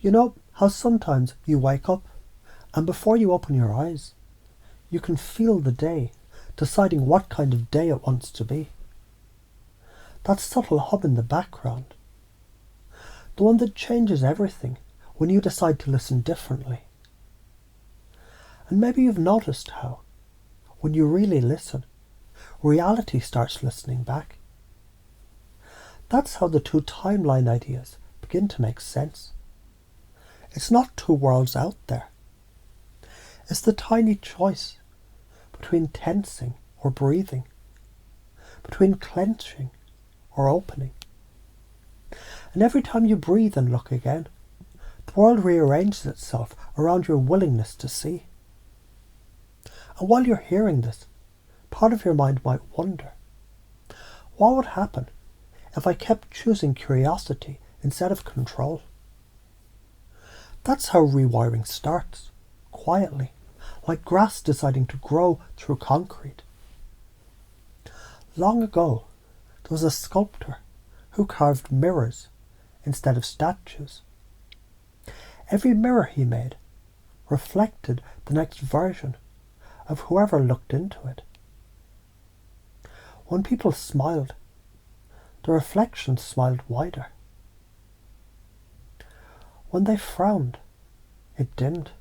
You know how sometimes you wake up and before you open your eyes, you can feel the day deciding what kind of day it wants to be. That subtle hum in the background, the one that changes everything when you decide to listen differently. And maybe you've noticed how, when you really listen, reality starts listening back. That's how the two timeline ideas begin to make sense. It's not two worlds out there. It's the tiny choice between tensing or breathing, between clenching or opening. And every time you breathe and look again, the world rearranges itself around your willingness to see. And while you're hearing this, part of your mind might wonder, what would happen if I kept choosing curiosity instead of control? That's how rewiring starts, quietly, like grass deciding to grow through concrete. Long ago, there was a sculptor who carved mirrors instead of statues. Every mirror he made reflected the next version of whoever looked into it. When people smiled, the reflection smiled wider. When they frowned, it dimmed.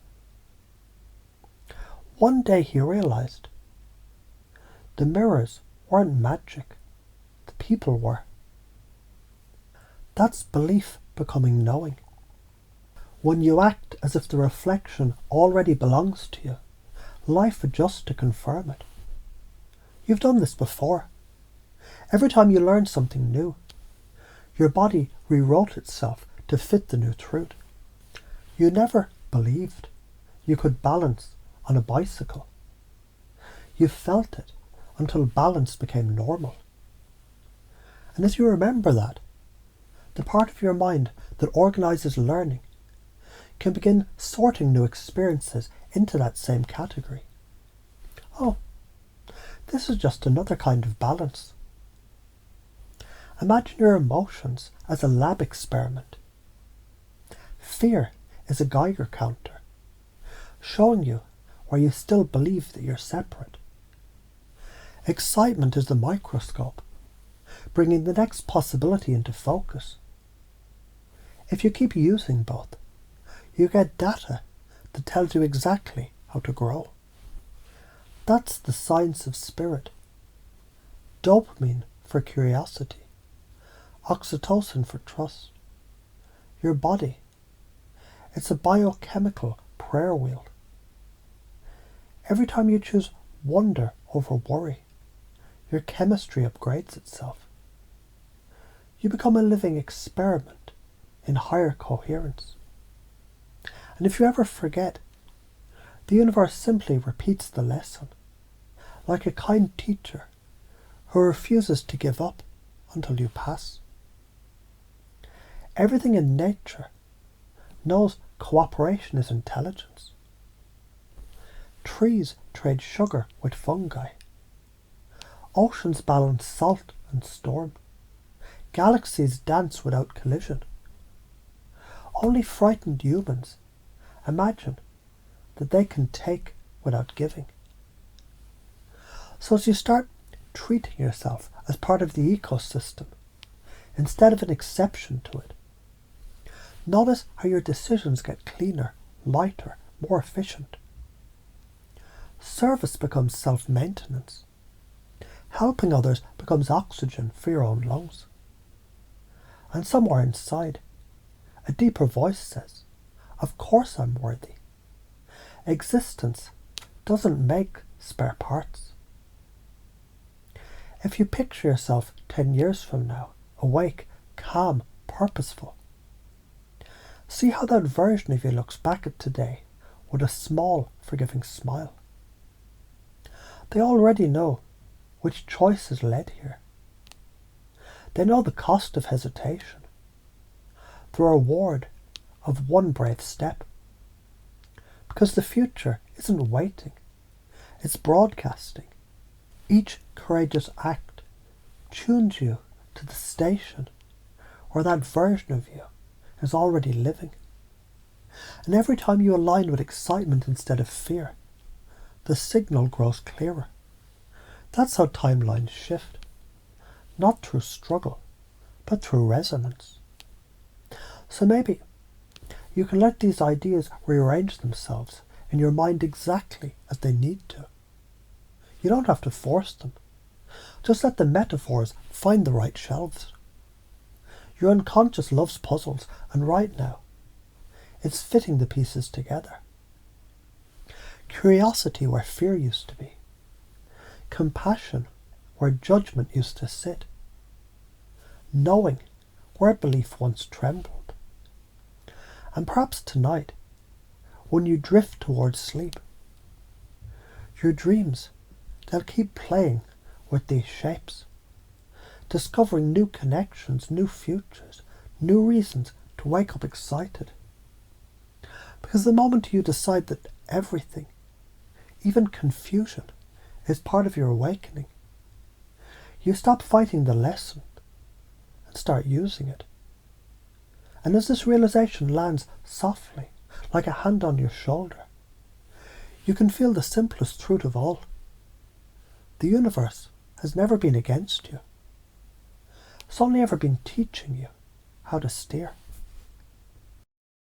One day he realized the mirrors weren't magic, the people were. That's belief becoming knowing. When you act as if the reflection already belongs to you, life adjusts to confirm it. You've done this before. Every time you learn something new, your body rewrote itself to fit the new truth. You never believed you could balance on a bicycle. You felt it until balance became normal. And as you remember that, the part of your mind that organizes learning can begin sorting new experiences into that same category. Oh, this is just another kind of balance. Imagine your emotions as a lab experiment. Fear is a Geiger counter, showing you where you still believe that you're separate. Excitement is the microscope, bringing the next possibility into focus. If you keep using both, you get data that tells you exactly how to grow. That's the science of spirit. Dopamine for curiosity, oxytocin for trust. Your body, it's a biochemical prayer wheel. Every time you choose wonder over worry, your chemistry upgrades itself. You become a living experiment in higher coherence. And if you ever forget, the universe simply repeats the lesson, like a kind teacher who refuses to give up until you pass. Everything in nature knows cooperation is intelligence. Trees trade sugar with fungi. Oceans balance salt and storm. Galaxies dance without collision. Only frightened humans imagine that they can take without giving. So as you start treating yourself as part of the ecosystem, instead of an exception to it, notice how your decisions get cleaner, lighter, more efficient. Service becomes self-maintenance. Helping others becomes oxygen for your own lungs. And somewhere inside, a deeper voice says, of course I'm worthy. Existence doesn't make spare parts. If you picture yourself 10 years from now, awake, calm, purposeful, see how that version of you looks back at today with a small, forgiving smile. They already know which choices led here. They know the cost of hesitation, the reward of one brave step. Because the future isn't waiting, it's broadcasting. Each courageous act tunes you to the station where that version of you is already living. And every time you align with excitement instead of fear, the signal grows clearer. That's how timelines shift. Not through struggle, but through resonance. So maybe you can let these ideas rearrange themselves in your mind exactly as they need to. You don't have to force them. Just let the metaphors find the right shelves. Your unconscious loves puzzles, and right now, it's fitting the pieces together. Curiosity where fear used to be. Compassion where judgment used to sit. Knowing where belief once trembled. And perhaps tonight, when you drift towards sleep, your dreams, they'll keep playing with these shapes, discovering new connections, new futures, new reasons to wake up excited. Because the moment you decide that everything, even confusion, is part of your awakening, you stop fighting the lesson and start using it. And as this realization lands softly, like a hand on your shoulder, you can feel the simplest truth of all. The universe has never been against you. It's only ever been teaching you how to steer.